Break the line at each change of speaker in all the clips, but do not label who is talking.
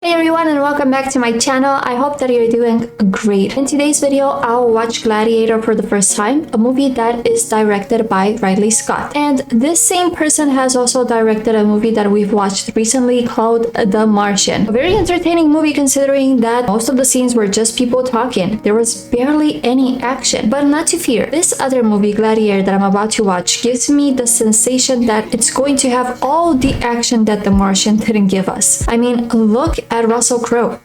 Hey everyone, and welcome back to my channel. I hope that you're doing great. In today's video, I'll watch Gladiator for the first time, a movie that is directed by Ridley Scott. And this same person has also directed a movie that we've watched recently called The Martian. A very entertaining movie considering that most of the scenes were just people talking. There was barely any action. But not to fear, this other movie, Gladiator, that I'm about to watch gives me the sensation that it's going to have all the action that The Martian didn't give us. I mean, look at Russell Crowe.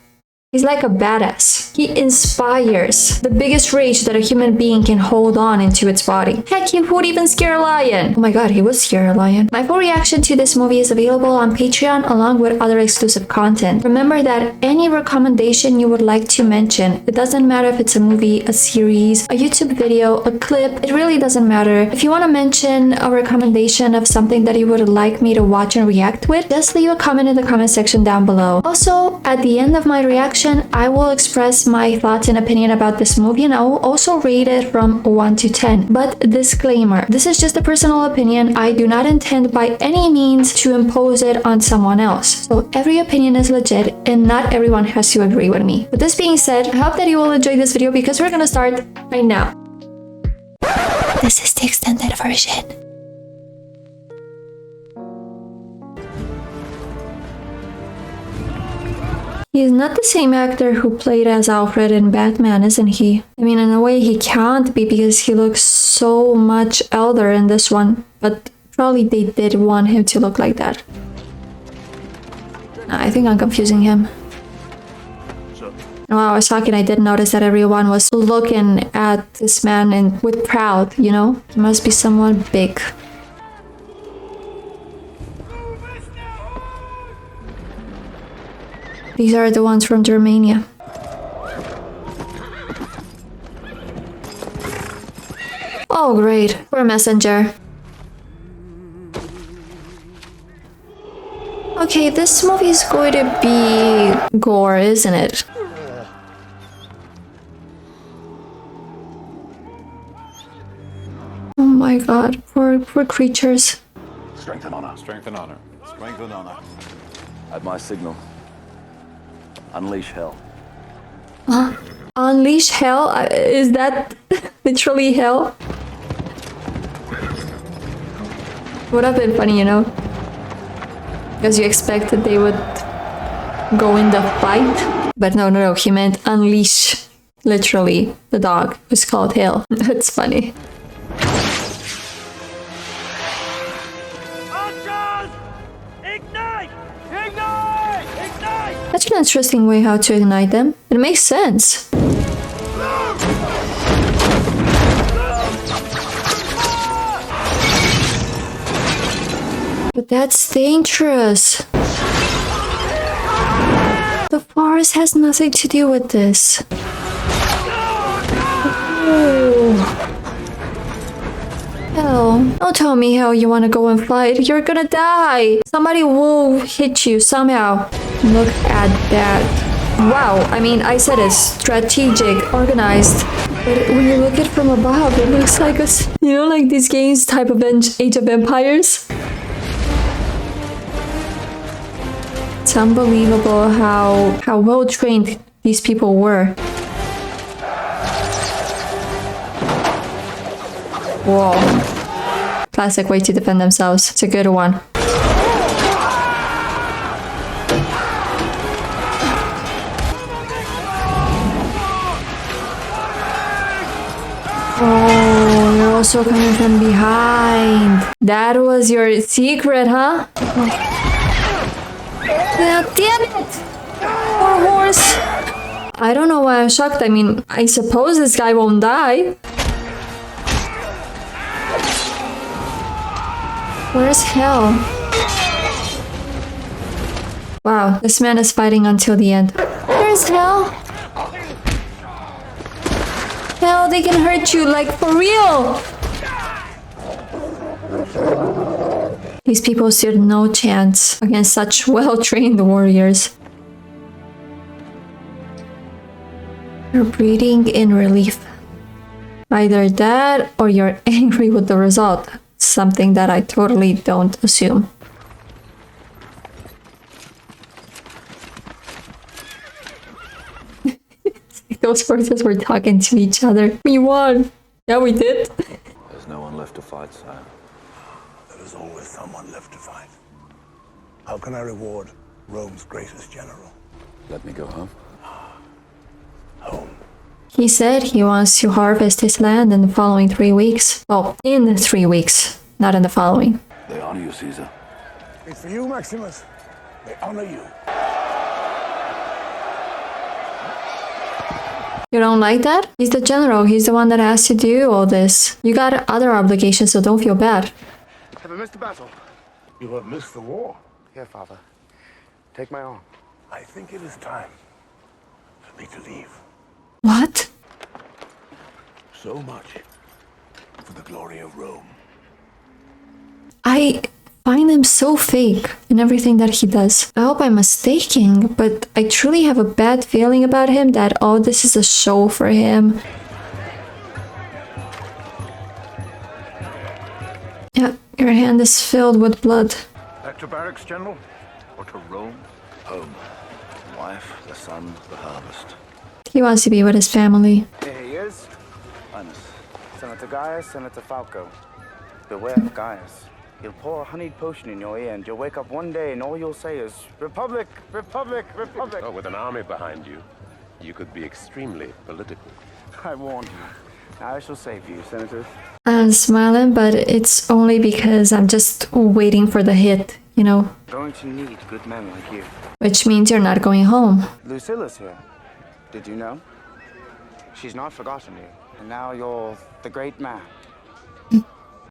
He's like a badass. He inspires the biggest rage that a human being can hold on into its body. Heck, he would even scare a lion. Oh my god, he would scare a lion. My full reaction to this movie is available on Patreon along with other exclusive content. Remember that any recommendation you would like to mention, it doesn't matter if it's a movie, a series, a YouTube video, a clip, it really doesn't matter. If you want to mention a recommendation of something that you would like me to watch and react with, just leave a comment in the comment section down below. Also, at the end of my reaction, I will express my thoughts and opinion about this movie, and I will also rate it from 1 to 10. But disclaimer, this is just a personal opinion. I do not intend by any means to impose it on someone else. So every opinion is legit and not everyone has to agree with me. With this being said, I hope that you will enjoy this video because we're gonna start right now. This is the extended version. He's not the same actor who played as Alfred in Batman, isn't he? I mean, in a way he can't be because he looks so much elder in this one, but probably they did want him to look like that. I think I'm confusing him. While I was talking, I did notice that everyone was looking at this man and with proud, you know? He must be someone big. These are the ones from Germania. Oh great, we're a messenger. Okay, this movie is going to be gore, isn't it? Oh my god, poor creatures.
Strength and honor.
Strength and honor.
Strength and honor. At my signal, unleash hell.
Unleash hell? Is that literally hell? Would have been funny, you know? Because you expected they would go in the fight. But no, he meant unleash. Literally, the dog was called hell. That's funny. That's an interesting way how to ignite them. It makes sense. But that's dangerous. The forest has nothing to do with this. Oh. Hell, don't tell me how you want to go and fight. You're gonna die. Somebody will hit you somehow. Look at that. Wow, I mean, I said it's strategic, organized. But when you look at it from above, it looks like you know, like these games type of Age of Empires. It's unbelievable how well trained these people were. Whoa. Classic way to defend themselves. It's a good one. Oh, you're also coming from behind. That was your secret, huh? Well, damn it! Poor horse. I don't know why I'm shocked. I mean, I suppose this guy won't die. Where's hell? Wow, this man is fighting until the end. Where's hell? Hell, they can hurt you, like, for real! These people stood no chance against such well-trained warriors. You're breathing in relief. Either that, or you're angry with the result. Something that I totally don't assume. Those horses were talking to each other. We won. Yeah, we did.
There's no one left to fight, sire.
There is always someone left to fight. How can I reward Rome's greatest general?
Let me go home.
Home.
He said he wants to harvest his land in the following 3 weeks. Well, in 3 weeks, not in the following.
They honor you, Caesar.
It's for you, Maximus. They honor you.
You don't like that? He's the general. He's the one that has to do all this. You got other obligations, so don't feel bad.
Have I missed the battle?
You have missed the war.
Here, father. Take my arm.
I think it is time for me to leave.
What?
So much for the glory of Rome.
I find him so fake in everything that he does. I hope I'm mistaken, but I truly have a bad feeling about him that all this is a show for him. Yeah, your hand is filled with blood.
Back to barracks, General? Or to Rome?
Home. Wife, the son, the harvest.
He wants to be with his family.
Here he is.
Highness.
Senator Gaius, Senator Falco. Beware of Gaius. He'll pour a honeyed potion in your ear and you'll wake up one day and all you'll say is, Republic, Republic, Republic.
Oh, with an army behind you, you could be extremely political.
I warned you. I shall save you, Senator.
I'm smiling, but it's only because I'm just waiting for the hit, you know?
Going to need good men like you.
Which means you're not going home.
Lucilla's here. Did you know? She's not forgotten you. And now you're the great man.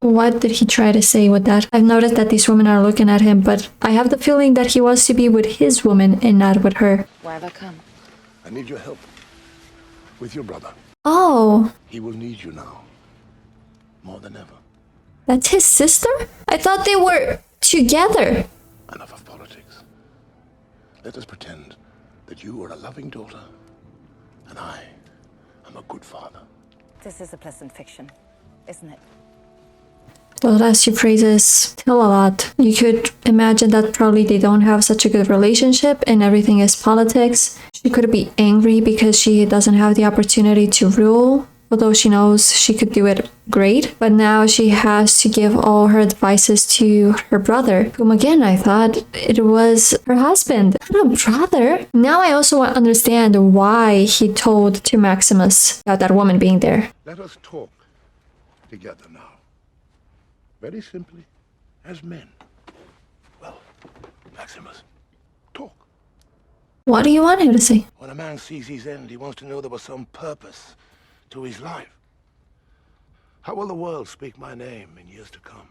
What did he try to say with that? I've noticed that these women are looking at him, but I have the feeling that he wants to be with his woman and not with her.
Why have I come?
I need your help. With your brother.
Oh,
He will need you now. More than ever.
that's his sister? I thought they were together.
Enough of politics. Let us pretend that you are a loving daughter, and I am a good father.
This is a pleasant fiction, isn't it?
Well, last few phrases tell a lot. You could imagine that probably they don't have such a good relationship and everything is politics. She could be angry because she doesn't have the opportunity to rule, although she knows she could do it great. But now she has to give all her advices to her brother, whom again I thought it was her husband, not a brother. Now I also understand why he told to Maximus about that woman being there.
Let us talk together now. Very simply, as men. Well, Maximus, talk.
What do you want him to say?
When a man sees his end, he wants to know there was some purpose to his life. How will the world speak my name in years to come?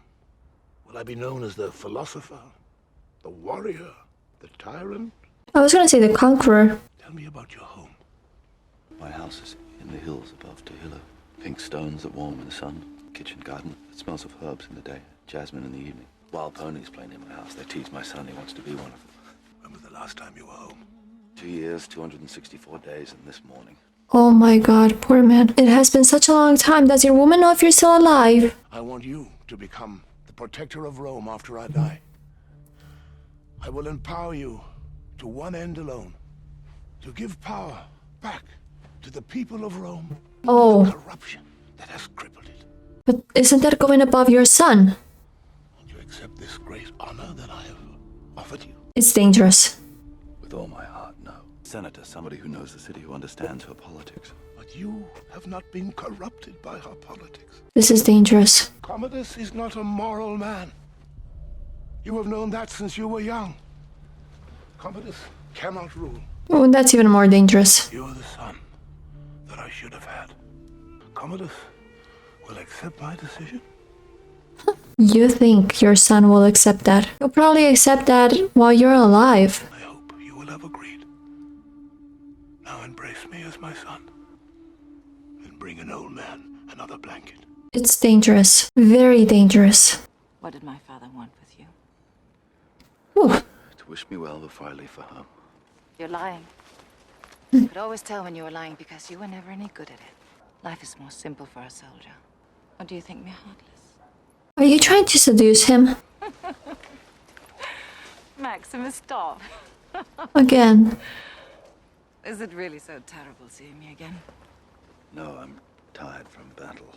Will I be known as the philosopher, the warrior, the tyrant?
I was gonna say the conqueror.
Tell me about your home.
My house is in the hills above Tehillo. Pink stones that warm in the sun. Kitchen garden that smells of herbs in the day. Jasmine in the evening. Wild ponies playing in my house. They tease my son. He wants to be one of them.
When was the last time you were home?
2 years, 264 days, and this morning.
Oh my god, poor man. It has been such a long time. Does your woman know if you're still alive?
I want you to become the protector of Rome after I die. I will empower you to one end alone. To give power back to the people of Rome.
Oh,
The corruption that has crippled it.
but isn't that going above your son?
Won't you accept this great honor that I have offered you?
It's dangerous.
With all my heart, no. Senator, somebody who knows the city, who understands her politics.
But you have not been corrupted by her politics.
This is dangerous.
Commodus is not a moral man. You have known that since you were young. Commodus cannot rule.
Oh, that's even more dangerous.
You are the son that I should have had. Commodus will accept my decision.
You think your son will accept that? He'll probably accept that while you're alive.
I hope you will have agreed. Now embrace me as my son. And bring an old man another blanket.
It's dangerous. Very dangerous.
What did my father want with you?
Whew.
To wish me well before I leave for home.
You're lying. I could always tell when you were lying because you were never any good at it. Life is more simple for a soldier. Or do you think me heartless?
Are you trying to seduce him?
Maximus, stop.
Again.
Is it really so terrible seeing me again?
No, I'm tired from battle.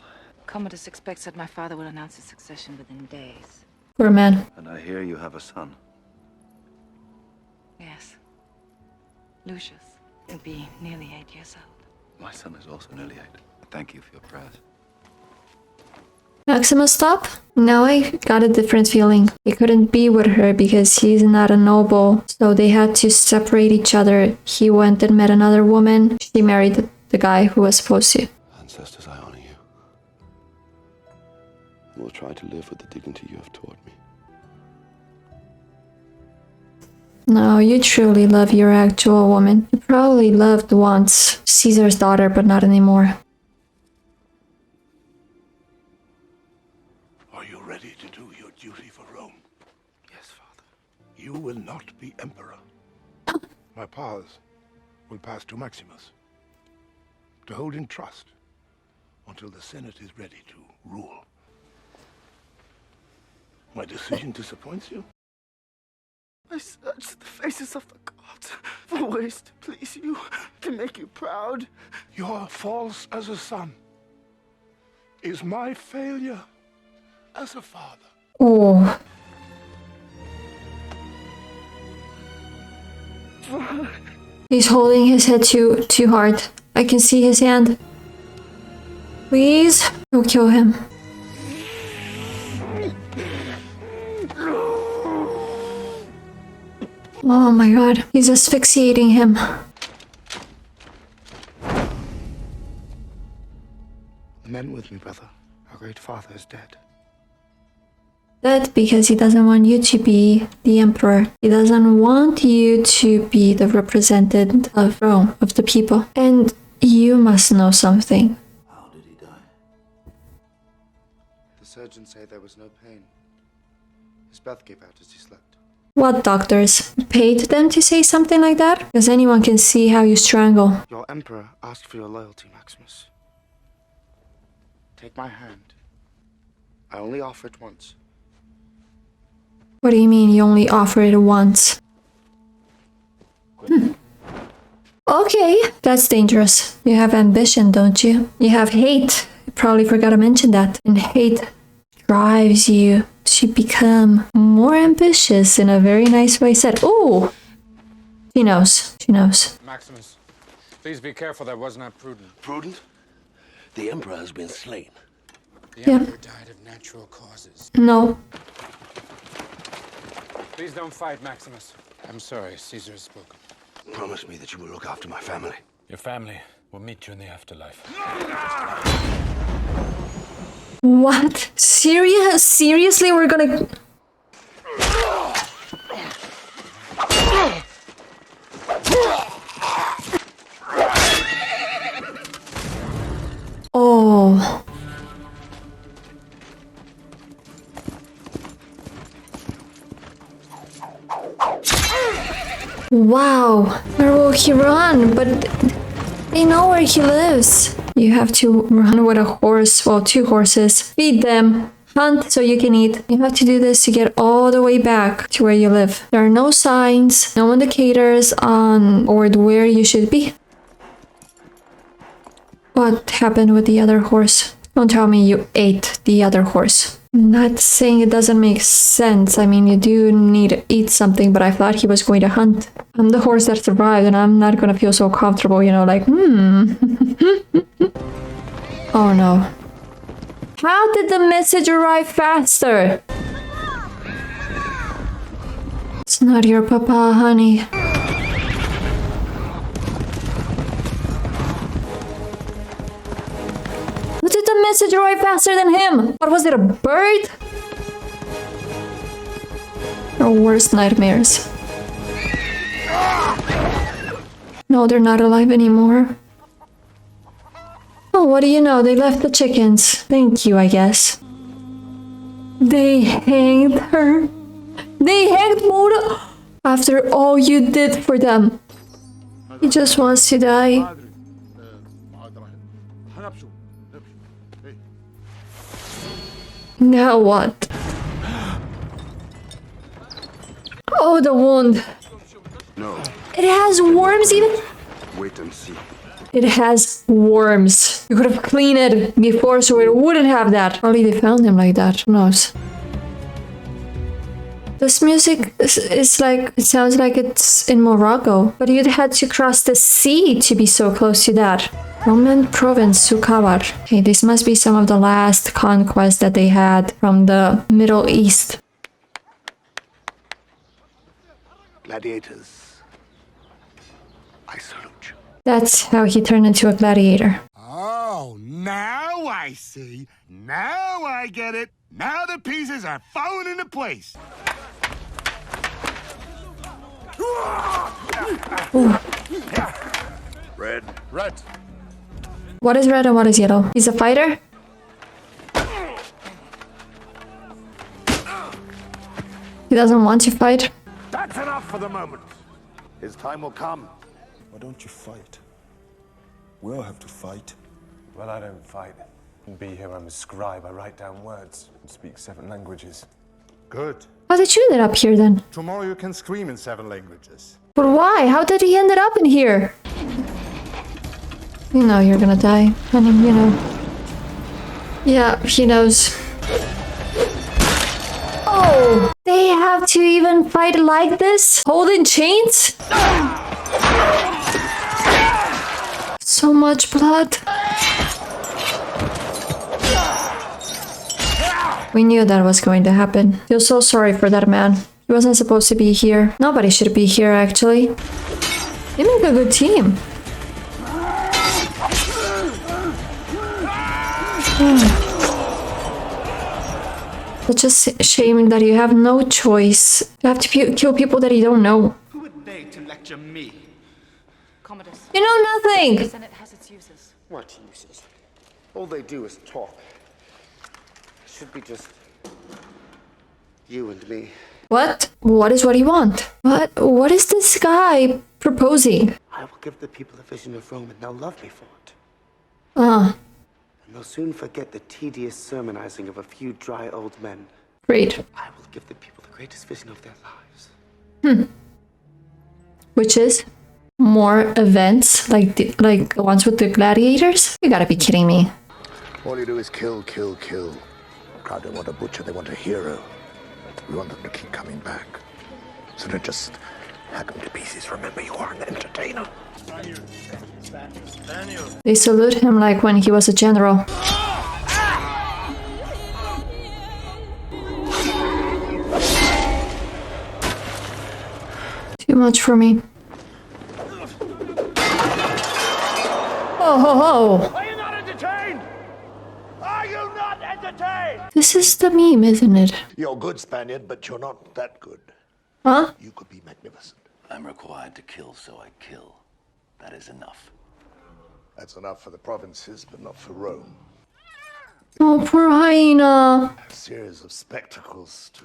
Commodus expects that my father will announce his succession within days.
Poor man.
And I hear you have a son.
Yes. Lucius will be nearly 8 years old.
My son is also nearly 8. Thank you for your prayers.
Maximus stop? Now I got a different feeling. He couldn't be with her because he's not a noble, so they had to separate each other. He went and met another woman. She married the guy who was supposed to.
Ancestors, I honor you. I will try to live with the dignity you have taught me.
No, you truly love your actual woman. You probably loved once Caesar's daughter, but not anymore.
Are you ready to do your duty for Rome?
Yes, Father.
You will not be emperor. My powers will pass to Maximus, to hold in trust until the Senate is ready to rule. My decision disappoints you?
I searched the faces of the gods for ways to please you, to make you proud.
You're false as a son. Is my failure as a father?
Oh. He's holding his head too hard. I can see his hand. Please, don't kill him. Oh my god, he's asphyxiating him.
Lament with me, brother. Our great father is dead.
Dead because he doesn't want you to be the emperor. He doesn't want you to be the representative of Rome, of the people. And you must know something.
How did he die?
The surgeons say there was no pain. His breath gave out as he slept.
What doctors? Paid them to say something like that? Because anyone can see how you strangle.
Your emperor asked for your loyalty, Maximus. Take my hand. I only offer it once.
What do you mean you only offer it once? Okay, that's dangerous. You have ambition, don't you? You have hate. You probably forgot to mention that. And hate drives you to become more ambitious in a very nice way said. Oh! She knows. She knows.
Maximus, please be careful. That was not prudent.
Prudent? The emperor has been slain.
The emperor died of natural causes.
No.
Please don't fight, Maximus. I'm sorry, Caesar has spoken.
Promise me that you will look after my family.
Your family will meet you in the afterlife.
What? Seriously, we're gonna... Oh. Wow. Where will he run? But they know where he lives. You have to run with a horse, well, 2 horses, feed them, hunt so you can eat. You have to do this to get all the way back to where you live. There are no signs, no indicators on or where you should be. What happened with the other horse? Don't tell me you ate the other horse. I'm not saying it doesn't make sense. I mean, you do need to eat something, but I thought he was going to hunt. I'm the horse that survived, and I'm not gonna feel so comfortable, you know, like, Oh no. How did the message arrive faster? It's not your papa, honey. How did the message arrive faster than him? What was it, a bird? Your worst nightmares. No, they're not alive anymore. Oh, what do you know? They left the chickens. Thank you, I guess. They hanged her. They hanged Moda after all you did for them. He just wants to die. Now what? Oh, the wound.
No.
It has worms even.
Wait
Wait and see.
It has worms. You could have cleaned it before so it wouldn't have that. Probably they found him like that. Who knows? This music is like, it sounds like it's in Morocco, but you'd had to cross the sea to be so close to that. Roman province, Sukabar. Okay, this must be some of the last conquests that they had from the Middle East.
Gladiators, I salute you.
That's how he turned into a gladiator.
Oh, now I see. Now I get it. Now the pieces are falling into place.
Red.
Red.
What is red and what is yellow? He's a fighter? He doesn't want to fight?
That's enough for the moment. His time will come.
Why don't you fight? We all have to fight.
Well, I don't fight. Be here, I'm a scribe. I write down words and speak 7 languages.
Good.
How did you end up here then?
Tomorrow you can scream in 7 languages.
But why? How did he end up in here? You know you're gonna die. I mean, you know. Yeah, he knows. Oh! They have to even fight like this? Holding chains? So much blood. We knew that was going to happen. Feel so sorry for that man. He wasn't supposed to be here. Nobody should be here, actually. They make a good team. It's just a shame that you have no choice. You have to kill people that you don't know.
Who would they to lecture me?
Commodus.
You know nothing!
The Senate has its uses.
What uses? All they do is talk. It should be just you and me.
What? What is what you want? What is this guy proposing?
I will give the people a vision of Rome and they'll love me for it.
Ah,
And they'll soon forget the tedious sermonizing of a few dry old men.
great.
I will give the people the greatest vision of their lives.
Which is more events like the ones with the gladiators? You gotta be kidding me.
All you do is kill, kill, kill. The crowd don't want a butcher, they want a hero. We want them to keep coming back. So don't just hack them to pieces. Remember, you are an entertainer.
They salute him like when he was a general. Too much for me. Oh, ho, ho.
Are you not entertained? Are you not entertained?
This is the meme, isn't it?
You're good, Spaniard, but you're not that good.
Huh?
You could be magnificent.
I'm required to kill, so I kill. That is enough.
That's enough for the provinces, but not for Rome.
Oh, poor hyena.
A series of spectacles to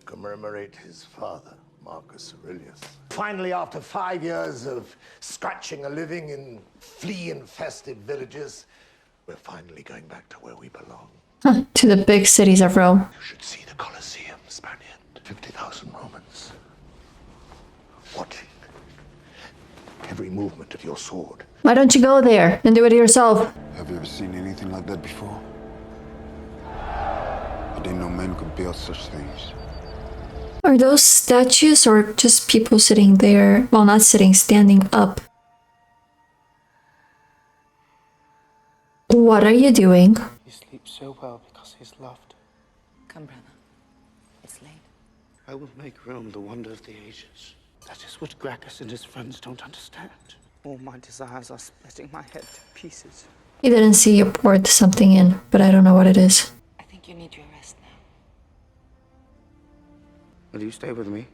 commemorate his father, Marcus Aurelius. Finally, after 5 years of scratching a living in flea-infested villages, we're finally going back to where we belong.
Huh, to the big cities of Rome.
You should see the Colosseum, Spaniard. 50,000 Romans. Watching every movement of your sword.
Why don't you go there and do it yourself?
Have you ever seen anything like that before? I didn't know men could build such things.
Are those statues or just people sitting there? Well, not sitting, standing up. What are you doing?
He sleeps so well because he's loved.
Come, brother. It's late.
I will make Rome the wonder of the ages. That is what Gracchus and his friends don't understand. All my desires are splitting my head to pieces.
He didn't see you poured something in, but I don't know what it is.
I think you need your rest now.
Will you stay with me?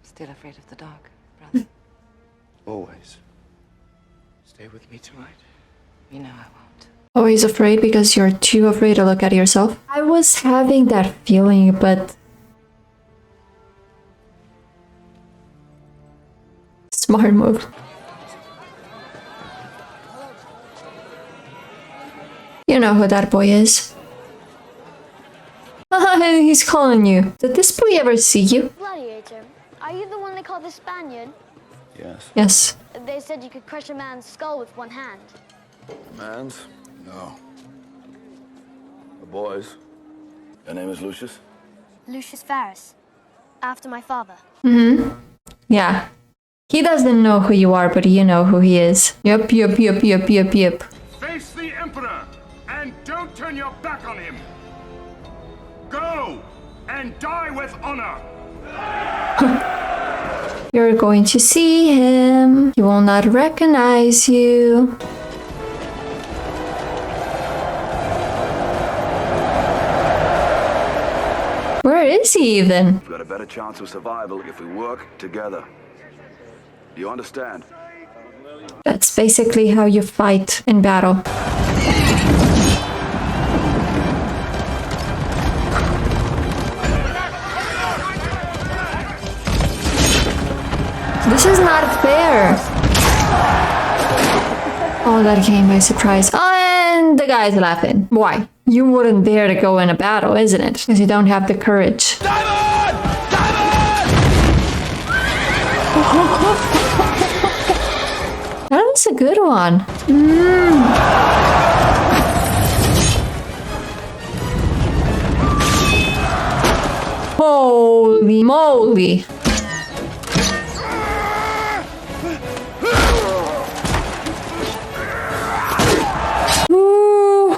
Still afraid of the dark, brother?
Always. Stay with me tonight.
You know I won't.
Always afraid because you're too afraid to look at yourself? I was having that feeling, but... Smart move. You know who that boy is. He's calling you. Did this boy ever see you?
Gladiator, are you the one they call the Spaniard?
Yes.
Yes.
They said you could crush a man's skull with one hand.
Man's? No. The boy's. Your name is Lucius?
Lucius Ferris. After my father.
Mm-hmm. Yeah. He doesn't know who you are, but you know who he is. Yep.
Face the Emperor, and don't turn your back on him. Go, and die with honor.
You're going to see him. He will not recognize you. Where is he even?
We've got a better chance of survival if we work together. Do you understand?
That's basically how you fight in battle. This is not fair. Oh, that came by surprise. Oh, and the guy's laughing. Why? You wouldn't dare to go in a battle, isn't it? Because you don't have the courage.
Diamond!
That was a good one. Holy moly. Ooh.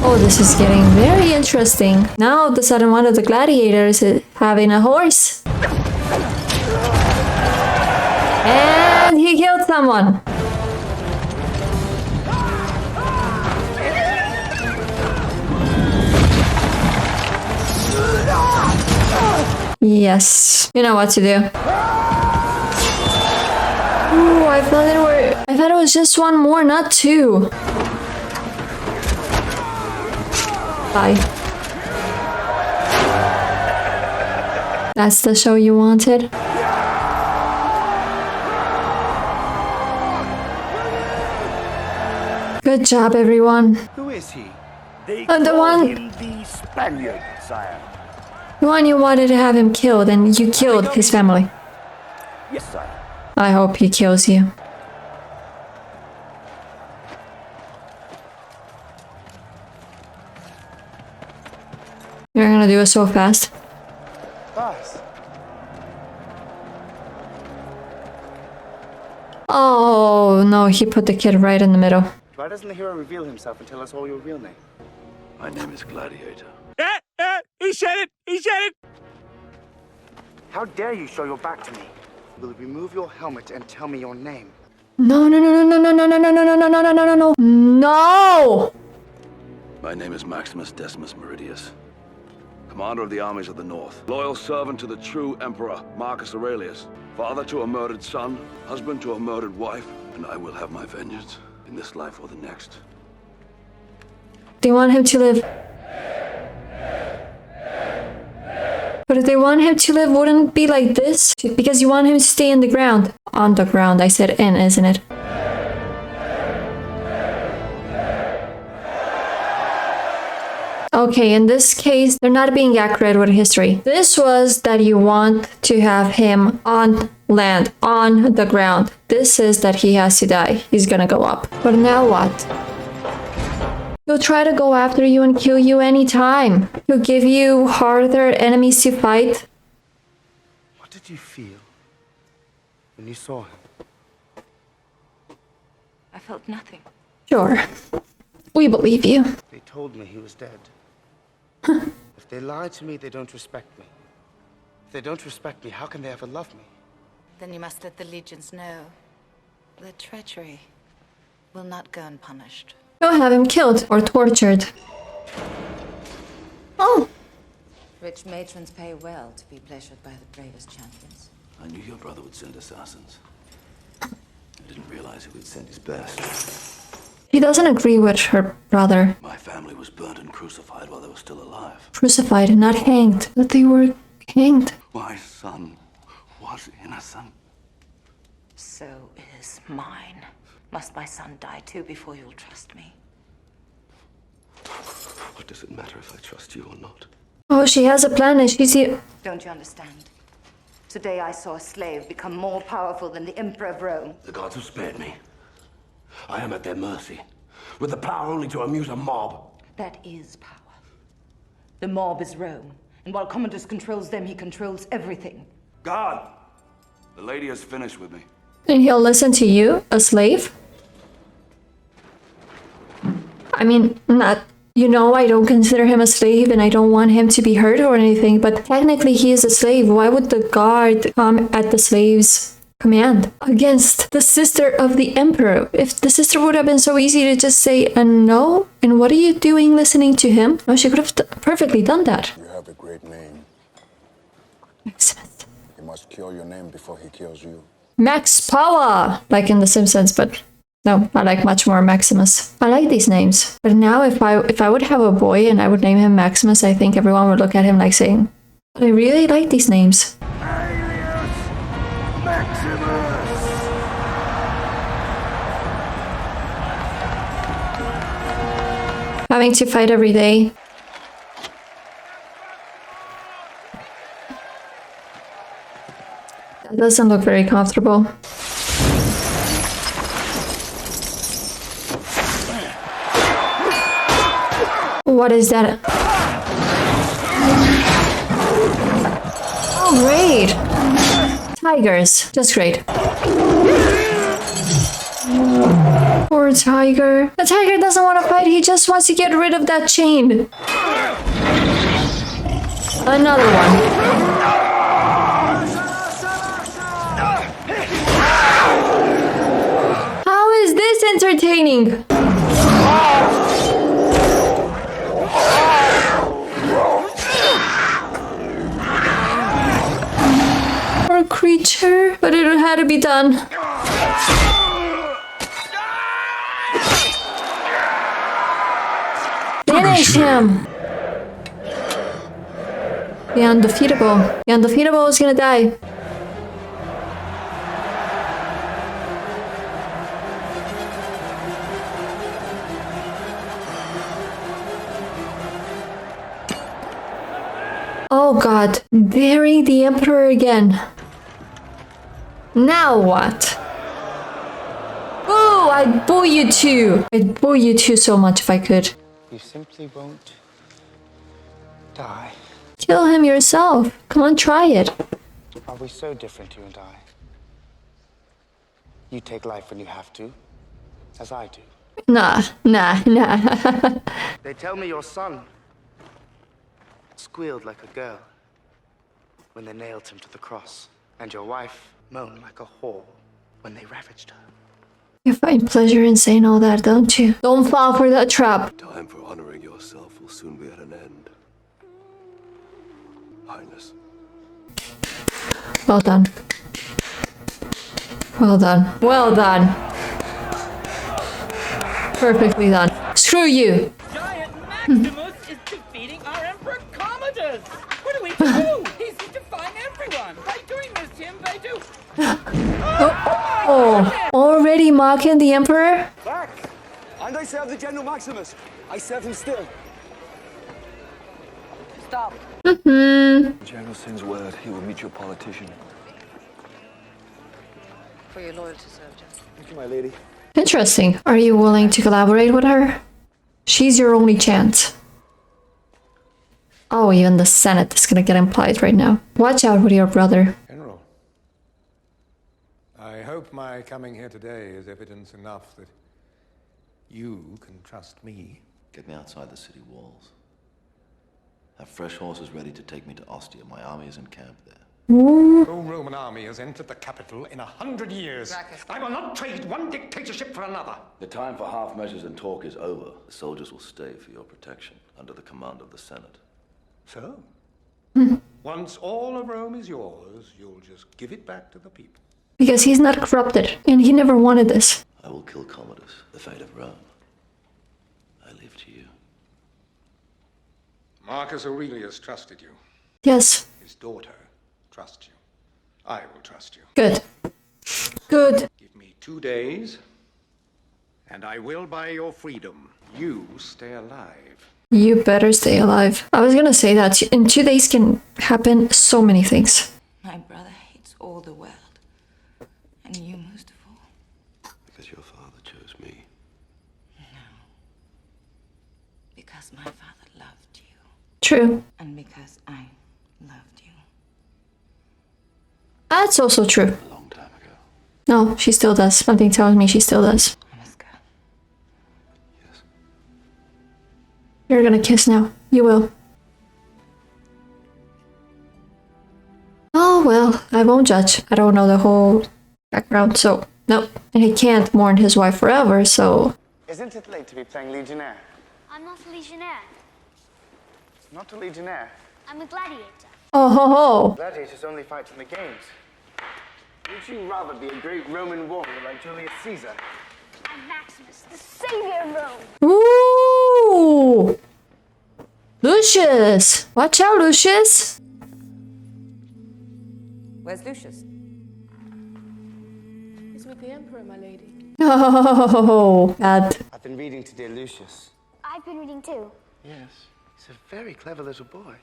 Oh, this is getting very interesting. Now the sudden one of the gladiators is having a horse. And he killed someone. Yes, you know what to do. Ooh, I thought it was just one more, not two. Bye. That's the show you wanted? Good job, everyone.
Who is he?
They
the
call
one-
him the Spaniard, sire.
The one you wanted to have him killed, and you killed his family.
Yes, sire.
I hope he kills you. You're gonna do it so fast.
Boss.
Oh no, he put the kid right in the middle.
Why doesn't the hero reveal himself and tell us all your real name?
My name is Gladiator.
He said it! He said it!
How dare you show your back to me? Will you remove your helmet and tell me your name?
No. No!
My name is Maximus Decimus Meridius, commander of the armies of the North, loyal servant to the true Emperor Marcus Aurelius, father to a murdered son, husband to a murdered wife, and I will have my vengeance in this life or the next.
They want him to live. But if they want him to live, wouldn't it be like this? Because you want him to stay in the ground. On the ground, I said in, isn't it? Okay, in this case, they're not being accurate with history. This was that you want to have him on land, on the ground. This is that he has to die. He's gonna go up. But now what? He'll try to go after you and kill you anytime. He'll give you harder enemies to fight.
What did you feel when you saw him?
I felt nothing.
Sure. We believe you.
They told me he was dead. If they lie to me, they don't respect me. If they don't respect me, how can they ever love me?
Then you must let the legions know that treachery will not go unpunished.
You'll have him killed or tortured. Oh.
Rich matrons pay well to be pleasured by the bravest champions.
I knew your brother would send assassins. I didn't realize he would send his best.
He doesn't agree with her brother.
My family was burnt and crucified while they were still alive.
Crucified, not hanged. But they were hanged.
My son was innocent.
So is mine. Must my son die too before you'll trust me?
What does it matter if I trust you or not?
Oh, she has a plan and she's here.
Don't you understand? Today I saw a slave become more powerful than the Emperor of Rome.
The gods have spared me. I am at their mercy, with the power only to amuse a mob.
That is power. The mob is Rome, and while Commodus controls them, he controls everything.
God! The lady has finished with me.
And he'll listen to you, a slave? I mean, not... You know, I don't consider him a slave and I don't want him to be hurt or anything, but technically he is a slave. Why would the guard come at the slave's command against the sister of the emperor? If the sister would have been so easy to just say no, and what are you doing listening to him? Oh, she could have perfectly done that.
You have a great name.
Maximus.
He must kill your name before he kills you.
Max Power! Like in The Simpsons, but no, I like much more Maximus. I like these names. But now if I would have a boy and I would name him Maximus, I think everyone would look at him like saying, I really like these names. Having to fight every day. That doesn't look very comfortable. What is that? Oh, great! Tigers. Just great. Poor tiger. The tiger doesn't want to fight, he just wants to get rid of that chain. Another one. How is this entertaining? Poor creature, but it had to be done. Finish him! The undefeatable. The undefeatable is gonna die. Oh god, burying the emperor again. Now what? Boo! I'd boo you too! I'd boo you too so much if I could.
You simply won't die.
Kill him yourself. Come on, try it.
Are we so different, you and I? You take life when you have to, as I do.
Nah.
They tell me your son squealed like a girl when they nailed him to the cross, and your wife moaned like a whore when they ravaged her.
You find pleasure in saying all that, don't you? Don't fall for that trap.
Time for honoring yourself will soon be at an end. Highness.
Well done. Well done. Well done. Perfectly done. Screw you.
Giant Maximus is defeating our Emperor Commodus. What are we to do? He's defying everyone. By doing this, Yenbaiteng.
Oh, already mocking the emperor?
Back! And I serve the General Maximus. I serve him still.
Stop.
The General sends word he will meet your politician.
For your loyalty, soldier.
Thank you, my lady.
Interesting. Are you willing to collaborate with her? She's your only chance. Oh, even the Senate is gonna get implied right now. Watch out with your brother.
General, I hope my coming here today is evidence enough that you can trust me.
Get me outside the city walls. Have fresh horses ready to take me to Ostia. My army is in camp there.
No Roman army has entered the capital in 100 years. I will not trade one dictatorship for another.
The time for half measures and talk is over. The soldiers will stay for your protection under the command of the Senate.
So, once all of Rome is yours, you'll just give it back to the people.
Because he's not corrupted, and he never wanted this.
I will kill Commodus, the fate of Rome. I leave to you.
Marcus Aurelius trusted you.
Yes.
His daughter trusts you. I will trust you.
Good. Good.
Give me 2 days, and I will buy your freedom. You stay alive.
You better stay alive. I was gonna say that in 2 days can happen so many things.
My brother hates all the world. And you most of all.
Because your father chose me.
No. Because my father loved you.
True.
And because I loved you.
That's also true.
A long time ago.
No, she still does. Something tells me she still does. You're gonna kiss now. You will. Oh well, I won't judge. I don't know the whole background, so no. And he can't mourn his wife forever, so...
Isn't it late to be playing Legionnaire?
I'm not a legionnaire.
Not a Legionnaire.
I'm a gladiator.
Oh ho ho!
Gladiators only fight in the games. Would you rather be a great Roman warrior like Julius Caesar?
I'm Maximus, the savior of Rome.
Ooh! Lucius! Watch out, Lucius!
Where's Lucius?
He's with the Emperor, my lady.
Oh, bad.
I've been reading to dear Lucius.
I've been reading too.
Yes, he's a very clever little boy.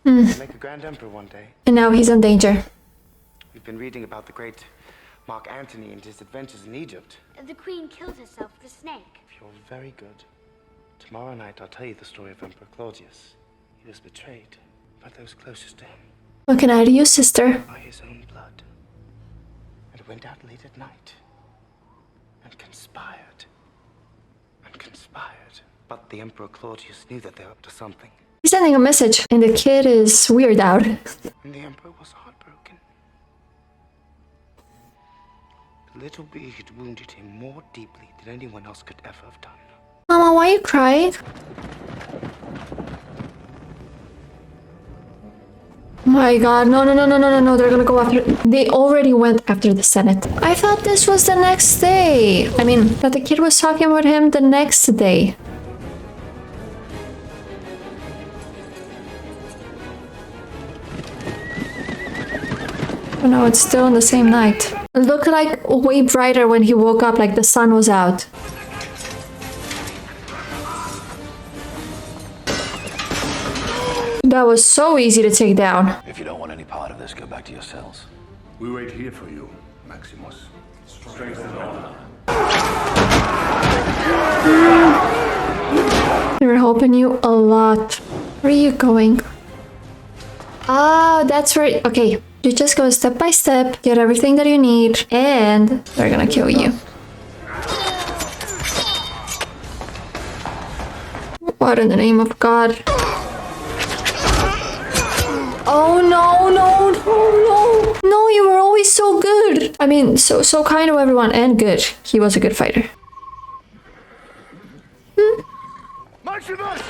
Hmm.
He'll make a grand emperor one day.
And now he's in danger.
We've been reading about the great Mark Antony and his adventures in Egypt.
The queen killed herself with a snake.
You're very good. Tomorrow night I'll tell you the story of Emperor Claudius. He was betrayed by those closest to him.
What can I do, sister?
By his own blood. And went out late at night. And conspired. And conspired. But the Emperor Claudius knew that they were up to something.
He's sending a message, and the kid is weird out.
And the Emperor was heartbroken. The little bee had wounded him more deeply than anyone else could ever have done.
Mama, why are you crying? My god, no, they're gonna go after... They already went after the Senate. I thought this was the next day. I mean, that the kid was talking about him the next day. Oh no, it's still on the same night. It looked like way brighter when he woke up, like the sun was out. That was so easy to take down.
If you don't want any part of this, go back to your cells.
We wait here for you, Maximus. Strength and honor.
We were helping you a lot. Where are you going? Ah, that's right. Okay, you just go step by step, get everything that you need, and they're gonna kill you. What in the name of God? Oh no, no, you were always so good. I mean, so kind to everyone and good. He was a good fighter.
Maximus!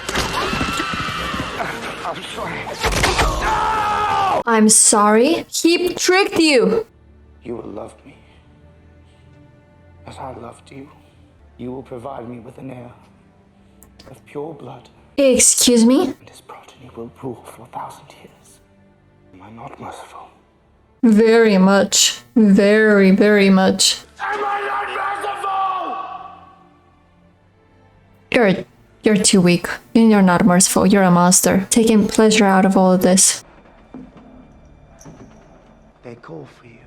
I'm sorry.
No! I'm sorry? He tricked you.
You will love me. As I loved you. You will provide me with an heir of pure blood.
Excuse me?
And his progeny will rule for 1,000 years. Am I not merciful?
Very much. Very, very much.
Am I not
merciful? You're too weak. You're not merciful. You're a monster. Taking pleasure out of all of this.
They call for you.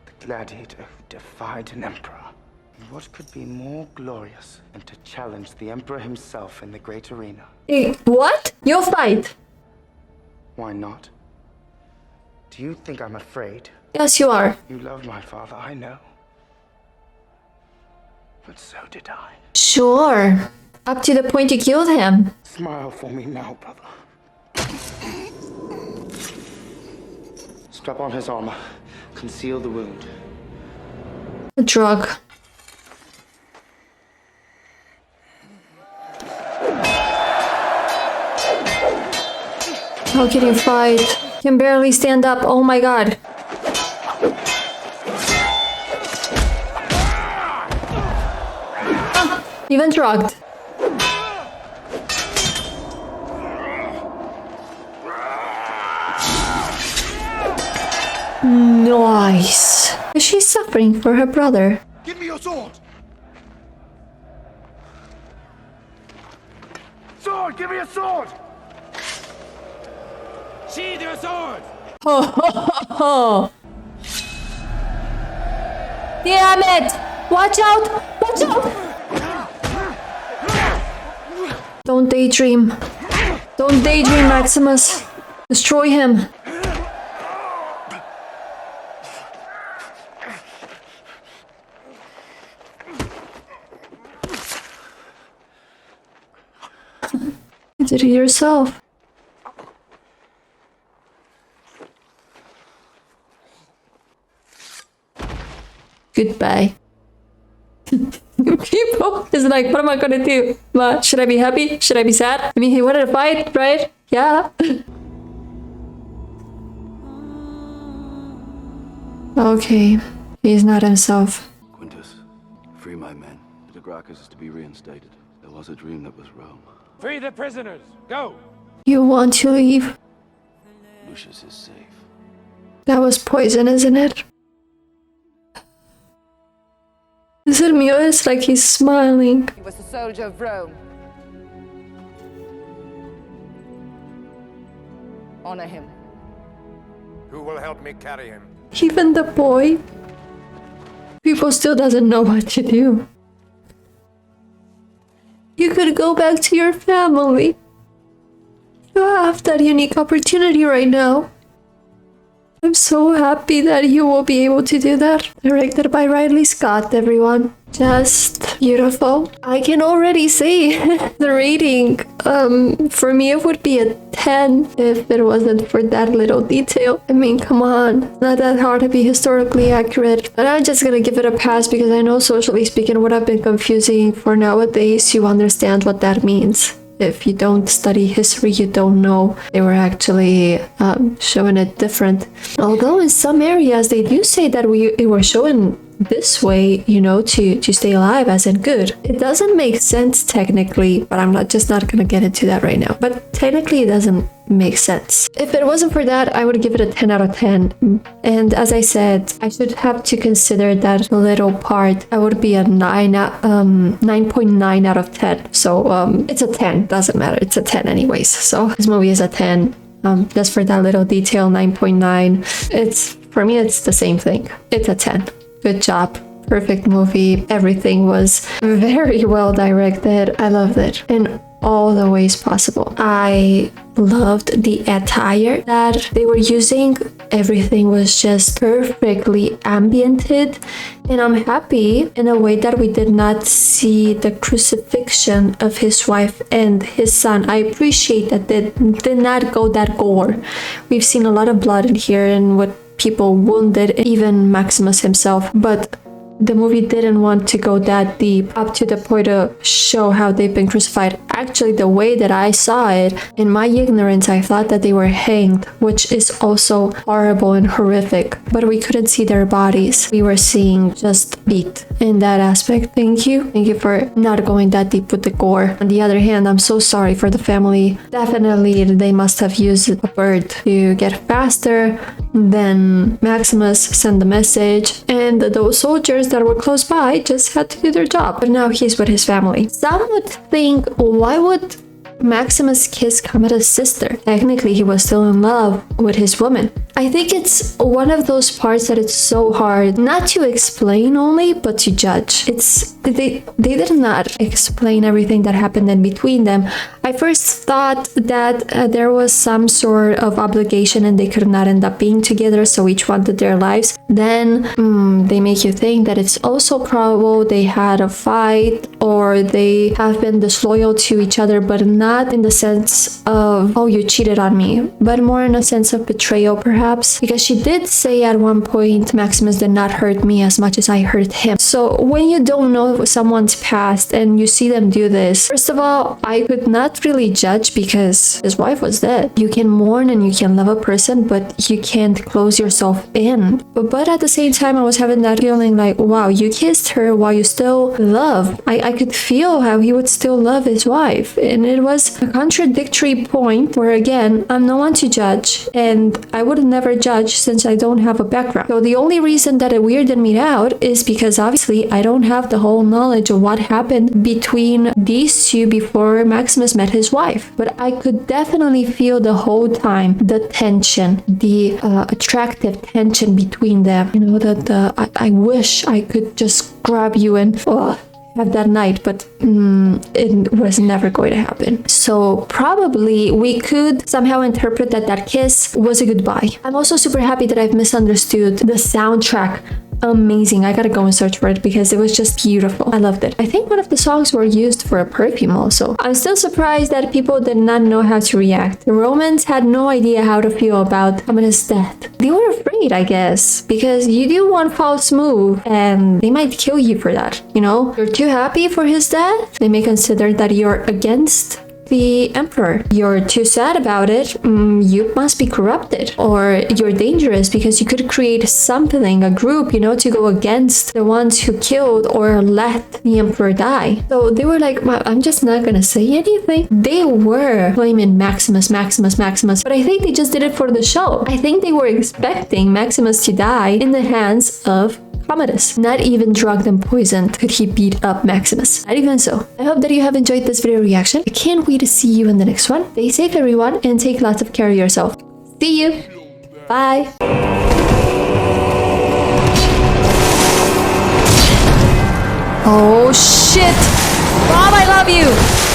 The gladiator who defied an emperor. And what could be more glorious than to challenge the emperor himself in the great arena?
What? You'll fight?
Why not? Do you think I'm afraid?
Yes, you are.
You love my father, I know. But so did I.
Sure. Up to the point you killed him.
Smile for me now, brother. Strap on his armor. Conceal the wound.
A drug. How can you fight? Can barely stand up. Oh my god. Ah, even drugged. Nice. Is she suffering for her brother?
Give me your sword!
Sword!
sword! Give me a sword! Sheathe your sword!
Ho ho ho ho! Damn it! Watch out! Watch out! Don't daydream. Don't daydream, Maximus. Destroy him. You did it yourself. Goodbye. People is like, what am I gonna do? Should I be happy? Should I be sad? I mean, he wanted to fight, right? Yeah. Okay, he's not himself.
Quintus, free my men. The Gracchus is to be reinstated. There was a dream that was Rome.
Free the prisoners! Go!
You want to leave?
Lucius is safe.
That was poison, isn't it? Is it Mio? It's like he's smiling.
He was a soldier of Rome. Honor him.
Who will help me carry him?
Even the boy. People still doesn't know what to do. You could go back to your family. You have that unique opportunity right now. I'm so happy that you will be able to do that. Directed by Ridley Scott, everyone. Just beautiful. I can already see the rating. For me, it would be a 10 if it wasn't for that little detail. I mean, come on. It's not that hard to be historically accurate. But I'm just gonna give it a pass because I know, socially speaking, would have been confusing for nowadays. You understand what that means. If you don't study history, you don't know. They were actually showing it different. Although in some areas they do say that we were showing this way, you know, to stay alive, as in good. It doesn't make sense technically, but I'm just not gonna get into that right now. But technically it doesn't make sense. If it wasn't for that, I would give it a 10 out of 10. And as I said, I should have to consider that little part. I would be a 9.9 out of 10. So it's a 10, doesn't matter. It's a 10 anyways. So this movie is a 10. Just for that little detail, 9.9. For me, it's the same thing. It's a 10. Good job. Perfect movie. Everything was very well directed. I loved it in all the ways possible. I loved the attire that they were using. Everything was just perfectly ambiented, and I'm happy in a way that we did not see the crucifixion of his wife and his son. I appreciate that they did not go that gore. We've seen a lot of blood in here and what people wounded, even Maximus himself, but the movie didn't want to go that deep up to the point to show how they've been crucified. Actually, the way that I saw it, in my ignorance, I thought that they were hanged, which is also horrible and horrific, but we couldn't see their bodies. We were seeing just beat in that aspect. Thank you for not going that deep with the gore. On the other hand, I'm so sorry for the family. Definitely they must have used a bird to get faster. Then Maximus sent the message, and those soldiers that were close by just had to do their job. But now he's with his family. Some would think, why would Maximus kissed Commodus' sister? Technically, he was still in love with his woman. I think it's one of those parts that it's so hard not to explain only, but to judge. They did not explain everything that happened in between them. I first thought that there was some sort of obligation and they could not end up being together, so each one did their lives. Then they make you think that it's also probable they had a fight or they have been disloyal to each other, but not in the sense of, oh, you cheated on me, but more in a sense of betrayal, perhaps. Because she did say at one point, Maximus did not hurt me as much as I hurt him. So when you don't know someone's past and you see them do this, first of all, I could not really judge because his wife was dead. You can mourn and you can love a person, but you can't close yourself in. But at the same time, I was having that feeling like, wow, you kissed her while you still love. I could feel how he would still love his wife. And it was a contradictory point where, again, I'm no one to judge, and I would never judge since I don't have a background. So the only reason that it weirded me out is because obviously I don't have the whole knowledge of what happened between these two before Maximus met his wife. But I could definitely feel the whole time the tension, the attractive tension between them. You know, I wish I could just grab you and have that night, but it was never going to happen. So probably we could somehow interpret that that kiss was a goodbye. I'm also super happy that I've misunderstood the soundtrack. Amazing. I gotta go and search for it because it was just beautiful. I loved it. I think one of the songs were used for a perfume also. I'm still surprised that people did not know how to react. The Romans had no idea how to feel about Commodus' death. They were afraid, I guess, because you do one false move and they might kill you for that. You know, you're too happy for his death, they may consider that you're against the emperor. You're too sad about it, you must be corrupted, or you're dangerous because you could create something, a group, you know, to go against the ones who killed or let the emperor die. So they were like, well, I'm just not gonna say anything. They were blaming Maximus, but I think they just did it for the show. I think they were expecting Maximus to die in the hands of Commodus. Not even drugged and poisoned could he beat up Maximus. Not even so. I hope that you have enjoyed this video reaction. I can't wait to see you in the next one. Stay safe, everyone, and take lots of care of yourself. See you. Bye. Oh shit! Bob, I love you!